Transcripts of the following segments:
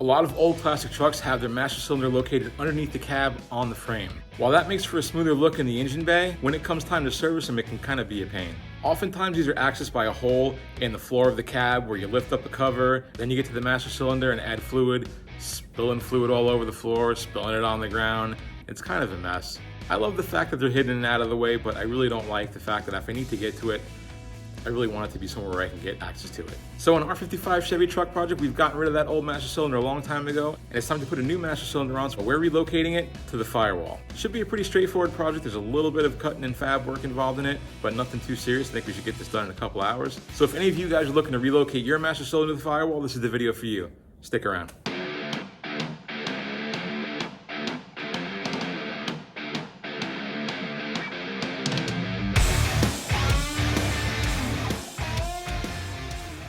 A lot of old classic trucks have their master cylinder located underneath the cab on the frame. While that makes for a smoother look in the engine bay, when it comes time to service them, it can kind of be a pain. Oftentimes these are accessed by a hole in the floor of the cab where you lift up the cover, then you get to the master cylinder and add fluid, spilling fluid all over the floor, spilling it on the ground. It's kind of a mess. I love the fact that they're hidden and out of the way, but I really don't like the fact that if I need to get to it, I really want it to be somewhere where I can get access to it. So on our 55 Chevy Truck project, we've gotten rid of that old master cylinder a long time ago, and it's time to put a new master cylinder on, so we're relocating it to the firewall. Should be a pretty straightforward project. There's a little bit of cutting and fab work involved in it, but nothing too serious. I think we should get this done in a couple hours. So if any of you guys are looking to relocate your master cylinder to the firewall, this is the video for you. Stick around.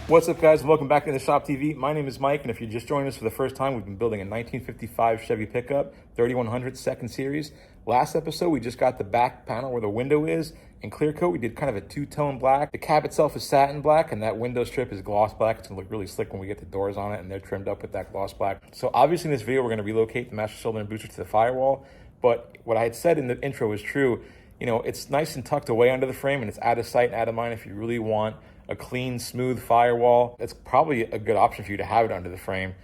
What's up, guys? Welcome back to the Shop TV. My name is Mike, and if you're just joining us for the first time, we've been building a 1955 Chevy pickup, 3100 second series. Last episode, we just got the back panel where the window is in clear coat. We did kind of a two-tone black. The cab itself is satin black, and that window strip is gloss black. It's gonna look really slick when we get the doors on it, and they're trimmed up with that gloss black. So obviously in this video, we're gonna relocate the master cylinder and booster to the firewall. But what I had said in the intro is true. You know, it's nice and tucked away under the frame, and it's out of sight and out of mind if you really want a clean, smooth firewall. It's probably a good option for you to have it under the frame.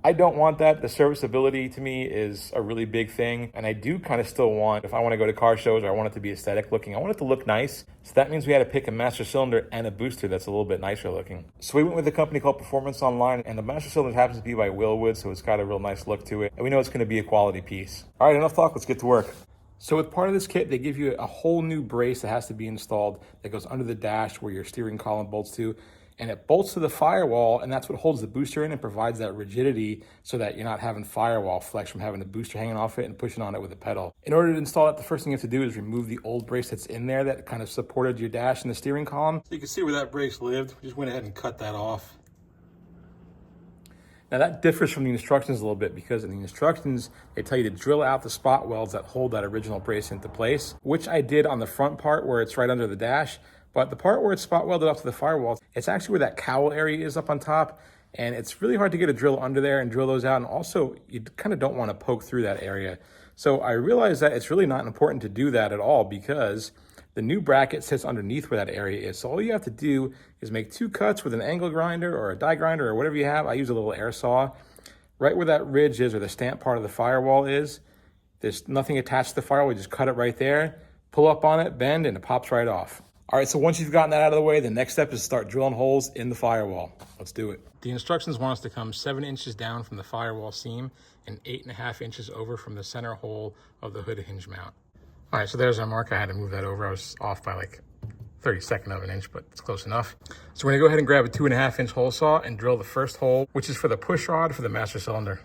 I don't want that. The serviceability to me is a really big thing. And I do kind of still want, if I want to go to car shows or I want it to be aesthetic looking, I want it to look nice. So that means we had to pick a master cylinder and a booster that's a little bit nicer looking. So we went with a company called Performance Online, and the master cylinder happens to be by Wilwood, so it's got a real nice look to it. And we know it's going to be a quality piece. All right, enough talk. Let's get to work. So with part of this kit, they give you a whole new brace that has to be installed that goes under the dash where your steering column bolts to, and it bolts to the firewall, and that's what holds the booster in and provides that rigidity so that you're not having firewall flex from having the booster hanging off it and pushing on it with a pedal. In order to install it, the first thing you have to do is remove the old brace that's in there that kind of supported your dash and the steering column. So you can see where that brace lived. We just went ahead and cut that off. Now that differs from the instructions a little bit because in the instructions, they tell you to drill out the spot welds that hold that original brace into place, which I did on the front part where it's right under the dash. But the part where it's spot welded up to the firewall, it's actually where that cowl area is up on top. And it's really hard to get a drill under there and drill those out. And also you kind of don't want to poke through that area. So I realized that it's really not important to do that at all because the new bracket sits underneath where that area is. So all you have to do is make two cuts with an angle grinder or a die grinder or whatever you have. I use a little air saw. Right where that ridge is or the stamp part of the firewall is, there's nothing attached to the firewall. You just cut it right there, pull up on it, bend, and it pops right off. All right, so once you've gotten that out of the way, the next step is to start drilling holes in the firewall. Let's do it. The instructions want us to come 7 inches down from the firewall seam and 8.5 inches over from the center hole of the hood hinge mount. All right, so there's our mark. I had to move that over. I was off by like 32nd of an inch, but it's close enough. So we're gonna go ahead and grab a 2.5 inch hole saw and drill the first hole, which is for the push rod for the master cylinder.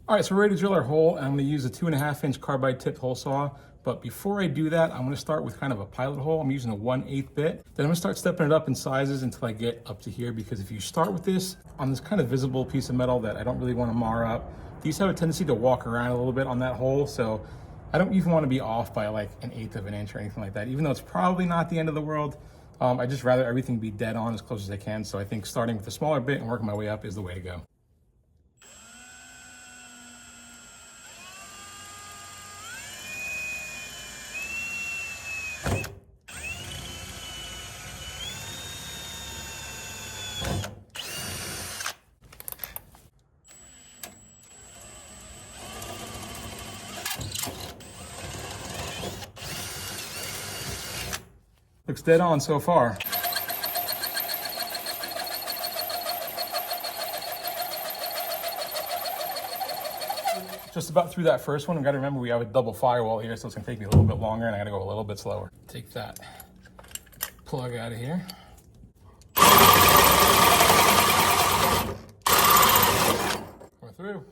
All right, so we're ready to drill our hole, and I'm gonna use a 2.5 inch carbide tipped hole saw. But before I do that, I'm gonna start with kind of a pilot hole. I'm using a 1/8 bit. Then I'm gonna start stepping it up in sizes until I get up to here, because if you start with this on this kind of visible piece of metal that I don't really wanna mar up, these have a tendency to walk around a little bit on that hole. So I don't even wanna be off by like 1/8 of an inch or anything like that, even though it's probably not the end of the world. I just rather everything be dead on as close as I can. So I think starting with a smaller bit and working my way up is the way to go. Looks dead on so far. Just about through that first one. I gotta remember we have a double firewall here, so it's gonna take me a little bit longer and I gotta go a little bit slower. Take that plug out of here. We're through.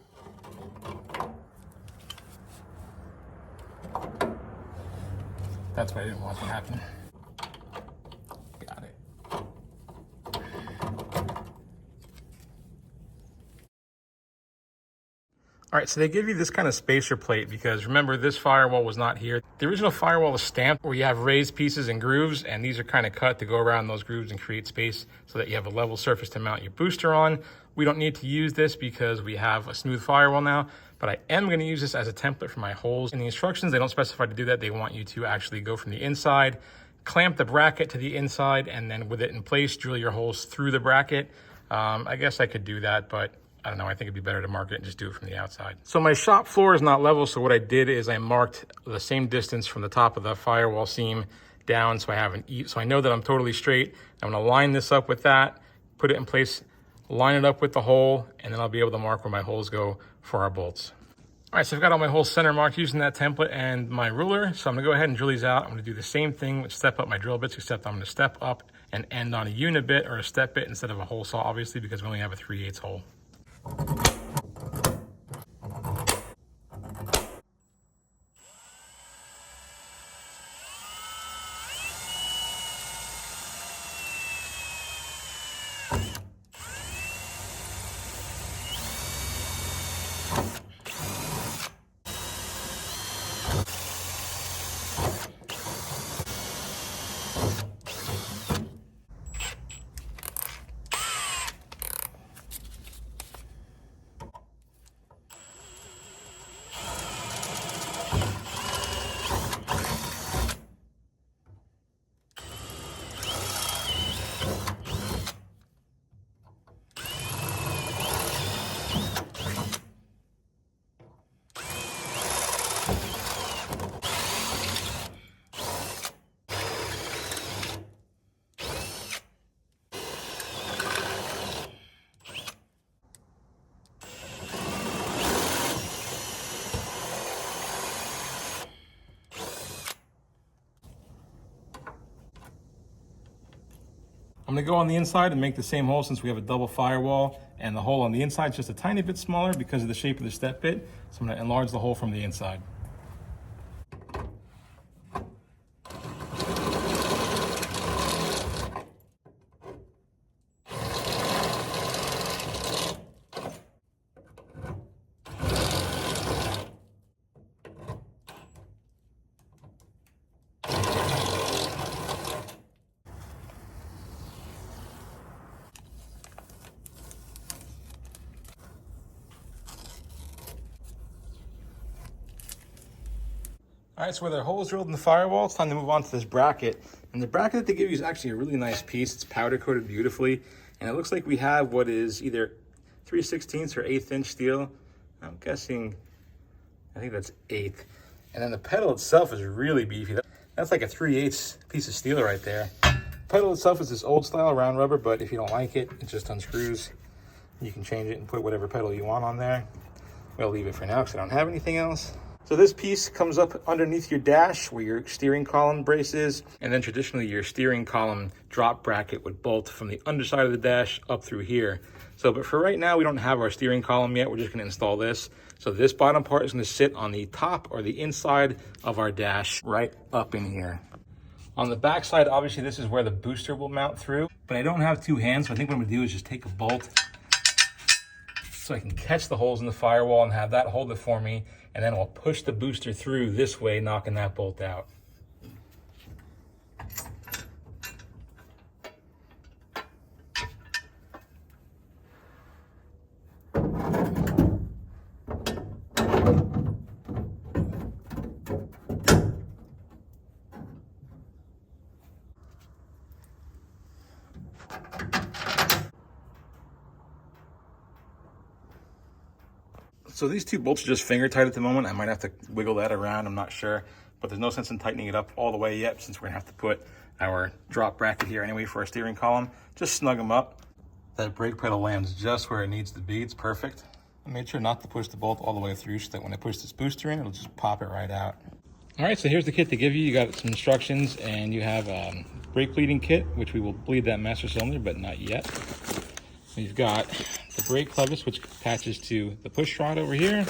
That's what I didn't want to happen. Got it. All right, so they give you this kind of spacer plate because remember, this firewall was not here. The original firewall is stamped where you have raised pieces and grooves, and these are kind of cut to go around those grooves and create space so that you have a level surface to mount your booster on. We don't need to use this because we have a smooth firewall now, but I am going to use this as a template for my holes. In the instructions, they don't specify to do that. They want you to actually go from the inside, clamp the bracket to the inside, and then with it in place, drill your holes through the bracket. I guess I could do that, but I don't know, I think it'd be better to mark it and just do it from the outside. So my shop floor is not level, so what I did is I marked the same distance from the top of the firewall seam down so I know that I'm totally straight. I'm gonna line this up with that, put it in place, line it up with the hole, and then I'll be able to mark where my holes go for our bolts. All right, so I've got all my holes center marked using that template and my ruler, so I'm gonna go ahead and drill these out. I'm gonna do the same thing with step up my drill bits, except I'm gonna step up and end on a unibit or a step bit instead of a hole saw, obviously, because we only have a 3/8 hole. I'm gonna go on the inside and make the same hole since we have a double firewall, and the hole on the inside is just a tiny bit smaller because of the shape of the step bit. So I'm gonna enlarge the hole from the inside. All right, so with our holes drilled in the firewall, it's time to move on to this bracket. And the bracket that they give you is actually a really nice piece. It's powder coated beautifully. And it looks like we have what is either 3/16 or 1/8 inch steel. I'm guessing, I think that's 1/8. And then the pedal itself is really beefy. That's like a 3/8 piece of steel right there. The pedal itself is this old style round rubber, but if you don't like it, it just unscrews. You can change it and put whatever pedal you want on there. We'll leave it for now because I don't have anything else. So this piece comes up underneath your dash where your steering column brace is, and then traditionally your steering column drop bracket would bolt from the underside of the dash up through here. So, but for right now, we don't have our steering column yet. We're just gonna install this. So this bottom part is gonna sit on the top or the inside of our dash right up in here. On the back side, obviously this is where the booster will mount through, but I don't have two hands, so I think what I'm gonna do is just take a bolt so I can catch the holes in the firewall and have that hold it for me, and then I'll push the booster through this way, knocking that bolt out. So these two bolts are just finger tight at the moment. I might have to wiggle that around, I'm not sure, but there's no sense in tightening it up all the way yet since we're gonna have to put our drop bracket here anyway for our steering column. Just snug them up. That brake pedal lands just where it needs to be. It's perfect. I made sure not to push the bolt all the way through so that when I push this booster in, it'll just pop it right out. All right, so here's the kit they give you. You got some instructions and you have a brake bleeding kit, which we will bleed that master cylinder, but not yet. We've got the brake clevis, which attaches to the push rod over here.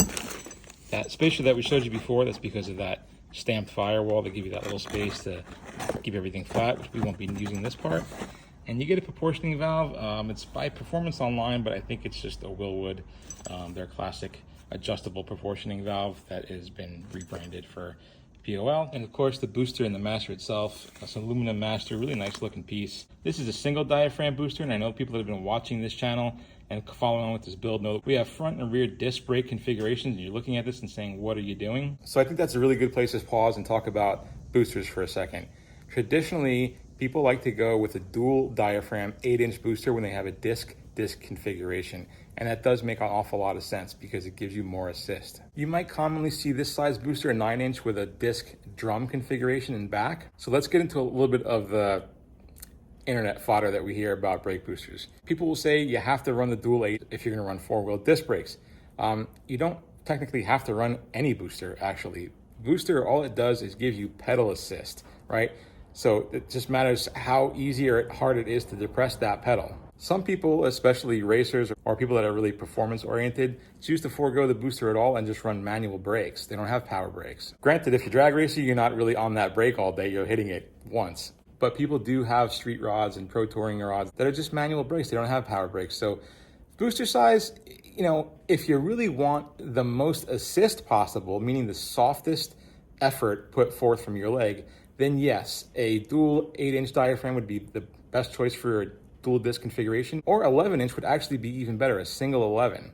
That spacer that we showed you before, that's because of that stamped firewall. They give you that little space to keep everything flat, which we won't be using this part. And you get a proportioning valve. It's by Performance Online, but I think it's just a Wilwood, their classic adjustable proportioning valve that has been rebranded for POL. And of course the booster and the master itself, it's an aluminum master, really nice looking piece. This is a single diaphragm booster, and I know people that have been watching this channel and following on with this build know that we have front and rear disc brake configurations, and you're looking at this and saying, what are you doing? So I think that's a really good place to pause and talk about boosters for a second. Traditionally, people like to go with a dual diaphragm 8-inch booster when they have a disc configuration. And that does make an awful lot of sense because it gives you more assist. You might commonly see this size booster, a 9-inch with a disc drum configuration in back. So let's get into a little bit of the internet fodder that we hear about brake boosters. People will say you have to run the dual 8 if you're gonna run 4-wheel disc brakes. You don't technically have to run any booster, actually. Booster, all it does is give you pedal assist, right? So it just matters how easy or hard it is to depress that pedal. Some people, especially racers or people that are really performance oriented, choose to forego the booster at all and just run manual brakes. They don't have power brakes. Granted, if you're drag racer, you're not really on that brake all day, you're hitting it once. But people do have street rods and pro touring rods that are just manual brakes. They don't have power brakes. So booster size, you know, if you really want the most assist possible, meaning the softest effort put forth from your leg, then yes, a dual 8-inch diaphragm would be the best choice for a dual disc configuration, or 11-inch would actually be even better, a single 11.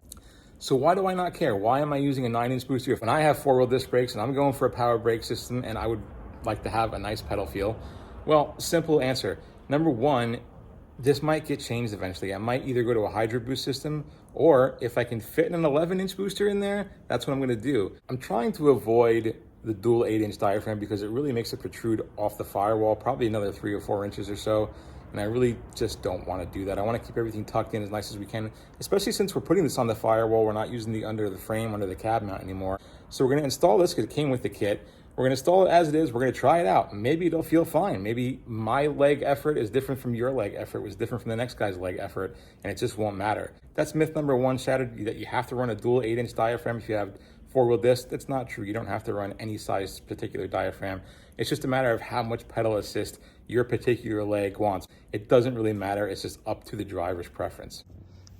So why do I not care? Why am I using a 9-inch booster if when I have 4-wheel disc brakes and I'm going for a power brake system and I would like to have a nice pedal feel? Well, simple answer. Number one, this might get changed eventually. I might either go to a Hydro Boost system, or if I can fit an 11-inch booster in there, that's what I'm gonna do. I'm trying to avoid the dual 8-inch diaphragm because it really makes it protrude off the firewall, probably another 3 or 4 inches or so. And I really just don't want to do that. I want to keep everything tucked in as nice as we can, especially since we're putting this on the firewall. We're not using the under the frame, under the cab mount anymore. So we're going to install this because it came with the kit. We're going to install it as it is. We're going to try it out. Maybe it'll feel fine. Maybe my leg effort is different from your leg effort, was different from the next guy's leg effort, and it just won't matter. That's myth number one, shattered, that you have to run a dual 8-inch diaphragm if you have 4-wheel disc. That's not true. You don't have to run any size particular diaphragm. It's just a matter of how much pedal assist your particular leg wants. It doesn't really matter. It's just up to the driver's preference.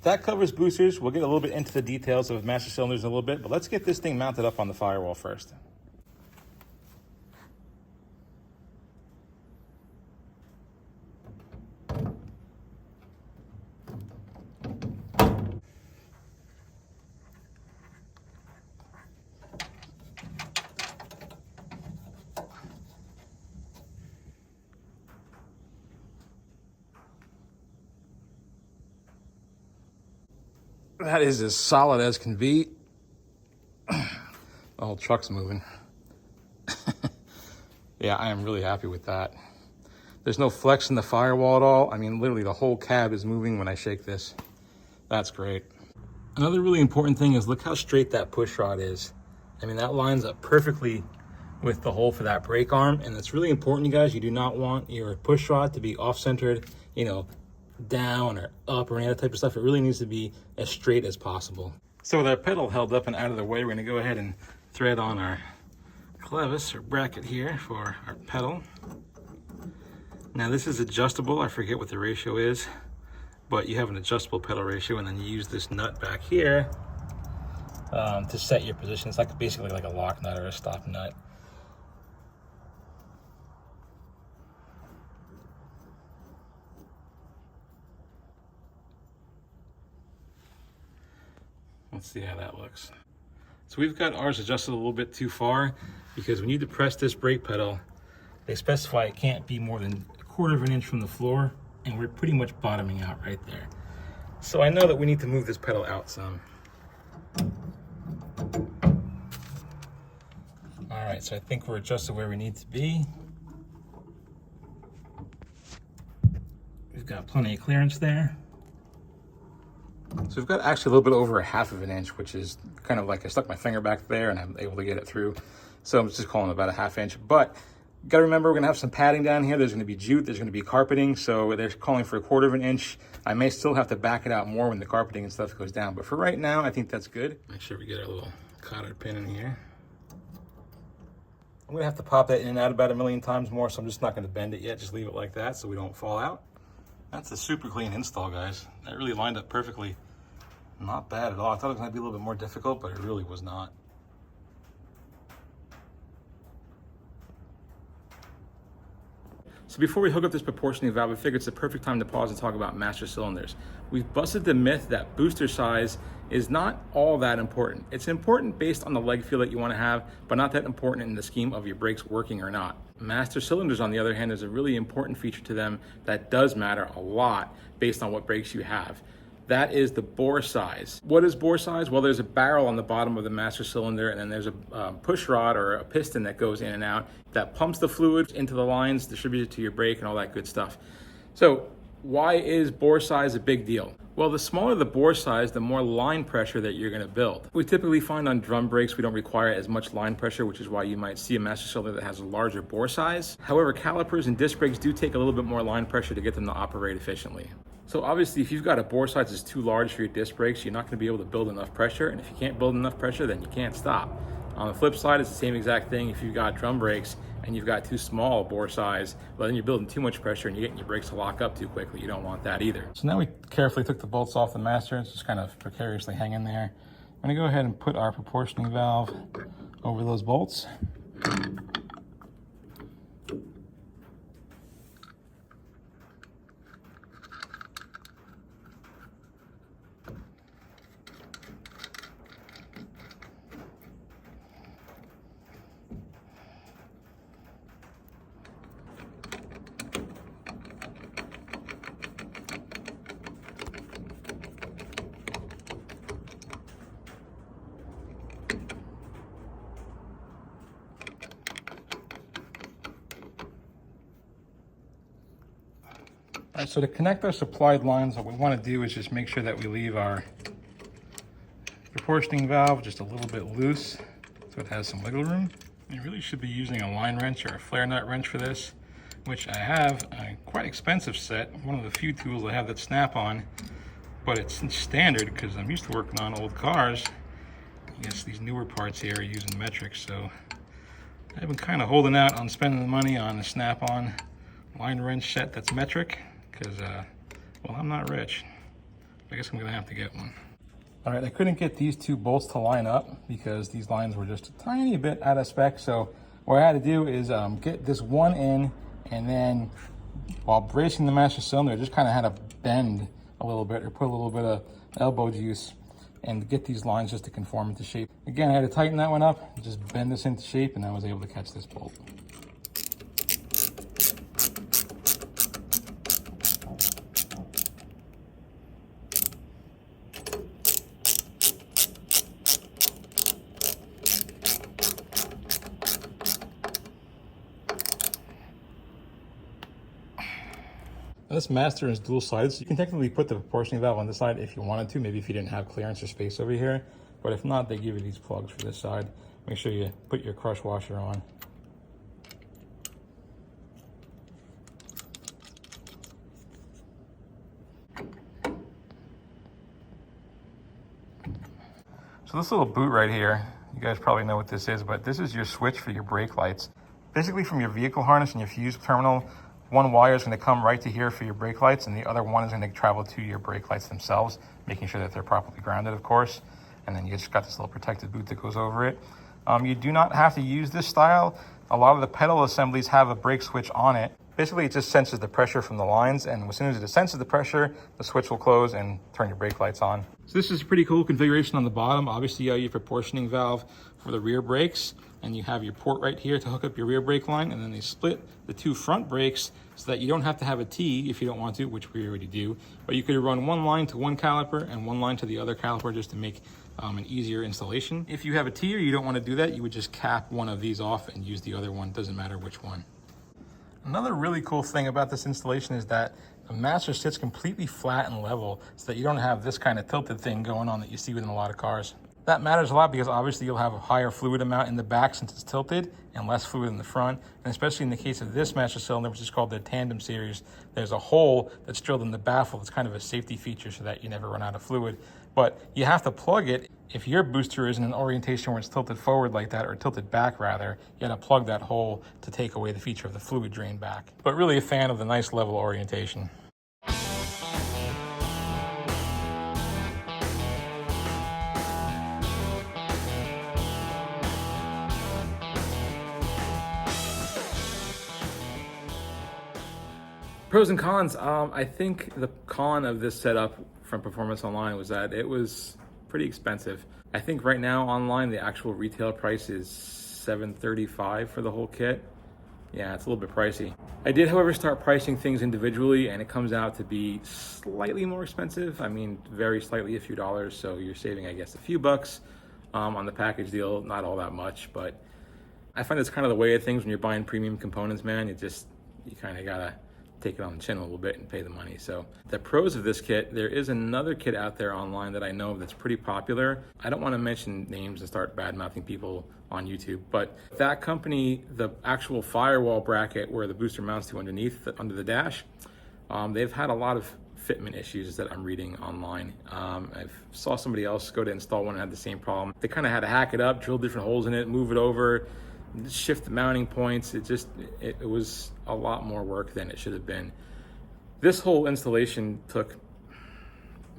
That covers boosters. We'll get a little bit into the details of master cylinders in a little bit, but let's get this thing mounted up on the firewall first. That is as solid as can be. The whole truck's moving. Yeah, I am really happy with that. There's no flex in the firewall at all. I mean, literally the whole cab is moving when I shake this. That's great. Another really important thing is look how straight that push rod is. I mean, that lines up perfectly with the hole for that brake arm. And it's really important, you guys. You do not want your push rod to be off-centered, you know, down or up or any other type of stuff. It really needs to be as straight as possible. So with our pedal held up and out of the way, we're going to go ahead and thread on our clevis or bracket here for our pedal. Now this is adjustable. I forget what the ratio is, but you have an adjustable pedal ratio, and then you use this nut back here to set your position. It's like basically like a lock nut or a stop nut. Let's see how that looks. So we've got ours adjusted a little bit too far because when you depress this brake pedal, they specify it can't be more than 1/4 of an inch from the floor, and we're pretty much bottoming out right there. So I know that we need to move this pedal out some. All right, so I think we're adjusted where we need to be. We've got plenty of clearance there. So we've got actually a little bit over 1/2 of an inch, which is kind of like I stuck my finger back there and I'm able to get it through. So I'm just calling it about 1/2 inch. But you gotta remember, we're gonna have some padding down here. There's gonna be jute, there's gonna be carpeting. So they're calling for 1/4 of an inch. I may still have to back it out more when the carpeting and stuff goes down. But for right now, I think that's good. Make sure we get our little cotter pin in here. I'm gonna have to pop that in and out about 1,000,000 times more, so I'm just not gonna bend it yet. Just leave it like that so we don't fall out. That's a super clean install, guys. That really lined up perfectly. Not bad at all. I thought it was going to be a little bit more difficult, but it really was not. So before we hook up this proportioning valve, I figured it's the perfect time to pause and talk about master cylinders. We've busted the myth that booster size is not all that important. It's important based on the leg feel that you want to have, but not that important in the scheme of your brakes working or not. Master cylinders, on the other hand, is a really important feature to them that does matter a lot based on what brakes you have. That is the bore size. What is bore size? Well, there's a barrel on the bottom of the master cylinder, and then there's a push rod or a piston that goes in and out that pumps the fluid into the lines, distributes it to your brake and all that good stuff. So why is bore size a big deal? Well, the smaller the bore size, the more line pressure that you're gonna build. We typically find on drum brakes, we don't require as much line pressure, which is why you might see a master cylinder that has a larger bore size. However, calipers and disc brakes do take a little bit more line pressure to get them to operate efficiently. So obviously, if you've got a bore size that's too large for your disc brakes, you're not gonna be able to build enough pressure. And if you can't build enough pressure, then you can't stop. On the flip side, it's the same exact thing. If you've got drum brakes and you've got too small bore size, well, then you're building too much pressure and you're getting your brakes to lock up too quickly. You don't want that either. So now we carefully took the bolts off the master. It's just kind of precariously hanging there. I'm gonna go ahead and put our proportioning valve over those bolts. All right, so to connect our supplied lines, what we want to do is just make sure that we leave our proportioning valve just a little bit loose so it has some wiggle room. You really should be using a line wrench or a flare nut wrench for this, which I have a quite expensive set, one of the few tools I have that snap on, but it's standard because I'm used to working on old cars. I guess these newer parts here are using metric, so I've been kind of holding out on spending the money on a snap-on line wrench set that's metric because, well, I'm not rich. I guess I'm gonna have to get one. All right, I couldn't get these two bolts to line up because these lines were just a tiny bit out of spec. So what I had to do is get this one in, and then while bracing the master cylinder, I just kind of had to bend a little bit or put a little bit of elbow juice and get these lines just to conform into shape. Again, I had to tighten that one up, just bend this into shape, and I was able to catch this bolt. This master is dual sided, so you can technically put the proportioning valve on this side if you wanted to, maybe if you didn't have clearance or space over here. But if not, they give you these plugs for this side. Make sure you put your crush washer on. So this little boot right here, you guys probably know what this is, but this is your switch for your brake lights. Basically from your vehicle harness and your fuse terminal, one wire is going to come right to here for your brake lights, and the other one is going to travel to your brake lights themselves, making sure that they're properly grounded, of course. And then you just got this little protected boot that goes over it. You do not have to use this style. A lot of the pedal assemblies have a brake switch on it. Basically, it just senses the pressure from the lines, and as soon as it senses the pressure, the switch will close and turn your brake lights on. So this is a pretty cool configuration on the bottom. Obviously, you have your proportioning valve for the rear brakes, and you have your port right here to hook up your rear brake line, and then they split the two front brakes so that you don't have to have a T if you don't want to, which we already do, but you could run one line to one caliper and one line to the other caliper just to make an easier installation. If you have a T or you don't want to do that, you would just cap one of these off and use the other one, doesn't matter which one. Another really cool thing about this installation is that the master sits completely flat and level so that you don't have this kind of tilted thing going on that you see within a lot of cars. That matters a lot because obviously you'll have a higher fluid amount in the back since it's tilted and less fluid in the front. And especially in the case of this master cylinder, which is called the tandem series, there's a hole that's drilled in the baffle. It's kind of a safety feature so that you never run out of fluid. But you have to plug it. If your booster is in an orientation where it's tilted forward like that, or tilted back rather, you gotta plug that hole to take away the feature of the fluid drain back. But really a fan of the nice level orientation. Pros and cons. I think the con of this setup from Performance Online was that it was pretty expensive. I think right now online the actual retail price is $735 for the whole kit. Yeah, it's a little bit pricey. I did, however, start pricing things individually, and it comes out to be slightly more expensive. I mean, very slightly, a few dollars. So you're saving, I guess, a few bucks on the package deal. Not all that much, but I find it's kind of the way of things when you're buying premium components, man. You kind of gotta take it on the chin a little bit and pay the money. So the pros of this kit, there is another kit out there online that I know of that's pretty popular. I don't want to mention names and start bad-mouthing people on YouTube, but that company, the actual firewall bracket where the booster mounts to underneath, under the dash, they've had a lot of fitment issues that I'm reading online. I saw somebody else go to install one and had the same problem. They kind of had to hack it up, drill different holes in it, move it over, shift the mounting points. It was a lot more work than it should have been. This whole installation took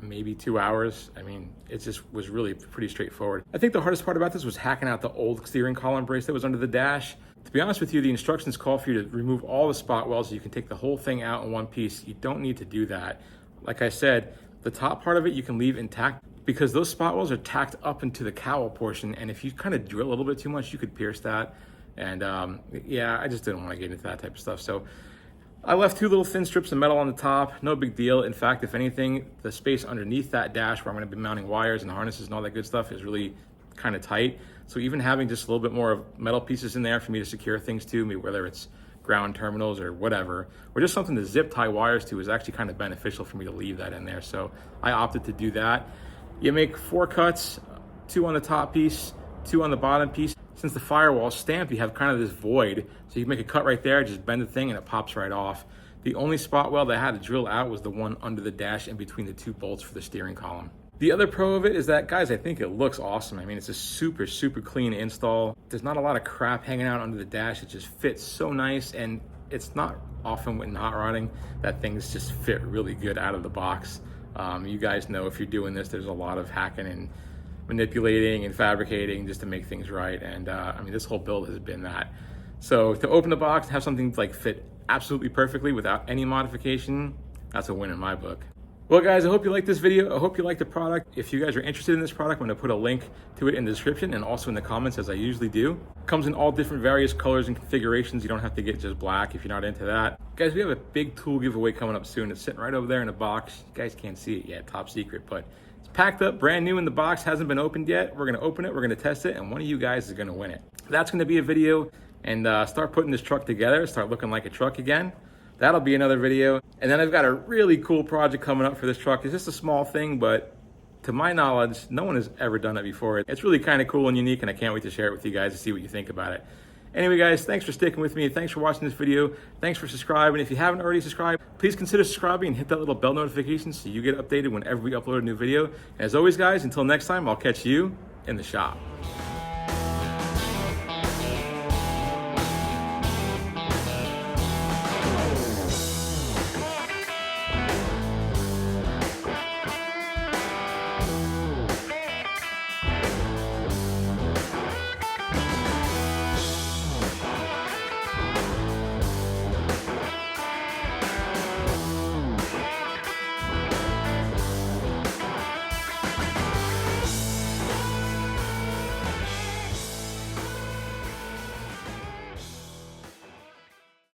maybe 2 hours. I mean, it just was really pretty straightforward. I think the hardest part about this was hacking out the old steering column brace that was under the dash. To be honest with you, the instructions call for you to remove all the spot welds so you can take the whole thing out in one piece. You don't need to do that. Like I said, the top part of it you can leave intact because those spot welds are tacked up into the cowl portion, and if you kind of drill a little bit too much, you could pierce that. And yeah, I just didn't want to get into that type of stuff. So I left 2 little thin strips of metal on the top, no big deal. In fact, if anything, the space underneath that dash where I'm going to be mounting wires and harnesses and all that good stuff is really kind of tight. So even having just a little bit more of metal pieces in there for me to secure things to, maybe whether it's ground terminals or whatever, or just something to zip tie wires to, is actually kind of beneficial for me to leave that in there. So I opted to do that. You make 4 cuts, 2 on the top piece, 2 on the bottom piece. Since the firewall stamped, you have kind of this void. So you make a cut right there, just bend the thing and it pops right off. The only spot weld I had to drill out was the one under the dash in between the 2 bolts for the steering column. The other pro of it is that, guys, I think it looks awesome. I mean, it's a super, super clean install. There's not a lot of crap hanging out under the dash. It just fits so nice, and it's not often when hot rodding that things just fit really good out of the box. You guys know if you're doing this, there's a lot of hacking and manipulating and fabricating just to make things right. And I mean, this whole build has been that. So to open the box and have something like fit absolutely perfectly without any modification, that's a win in my book. Well, guys, I hope you liked this video. I hope you liked the product. If you guys are interested in this product, I'm going to put a link to it in the description and also in the comments, as I usually do. It comes in all different various colors and configurations. You don't have to get just black if you're not into that. Guys, we have a big tool giveaway coming up soon. It's sitting right over there in a box. You guys can't see it yet, top secret, but it's packed up, brand new in the box, hasn't been opened yet. We're going to open it, we're going to test it, and one of you guys is going to win it. That's going to be a video, and start putting this truck together, start looking like a truck again. That'll be another video. And then I've got a really cool project coming up for this truck. It's just a small thing, but to my knowledge, no one has ever done it before. It's really kind of cool and unique, and I can't wait to share it with you guys to see what you think about it. Anyway, guys, thanks for sticking with me. Thanks for watching this video. Thanks for subscribing. If you haven't already subscribed, please consider subscribing and hit that little bell notification so you get updated whenever we upload a new video. And as always, guys, until next time, I'll catch you in the shop.